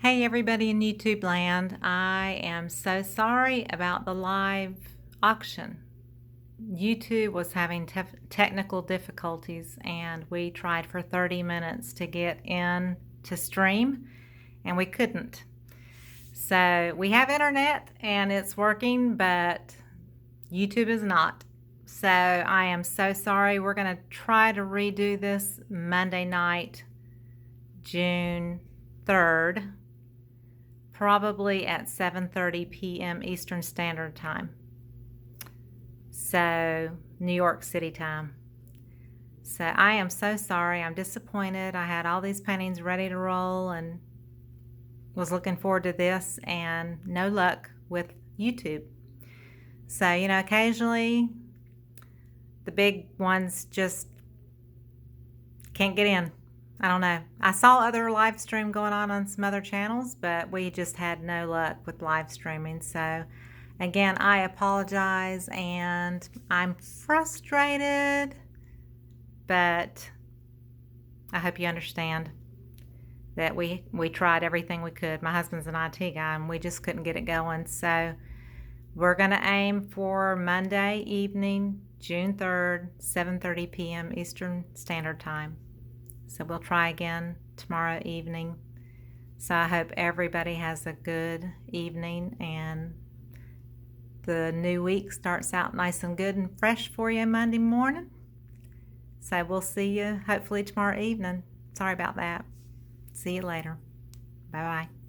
Hey everybody in YouTube land, I am so sorry about the live auction. YouTube was having technical difficulties and we tried for 30 minutes to get in to stream and we couldn't. So we have internet and it's working, but YouTube is not. So I am so sorry. We're going to try to redo this Monday night, June 3rd. Probably at 7:30 p.m. Eastern Standard Time. So, New York City time. So, I am so sorry. I'm disappointed. I had all these paintings ready to roll and was looking forward to this, and no luck with YouTube. So, occasionally the big ones just can't get in. I don't know. I saw other live stream going on some other channels, but we just had no luck with live streaming. So again, I apologize and I'm frustrated, but I hope you understand that we tried everything we could. My husband's an IT guy and we just couldn't get it going. So we're going to aim for Monday evening, June 3rd, 7:30 p.m. Eastern Standard Time. So we'll try again tomorrow evening. So I hope everybody has a good evening and the new week starts out nice and good and fresh for you Monday morning. So we'll see you hopefully tomorrow evening. Sorry about that. See you later. Bye-bye.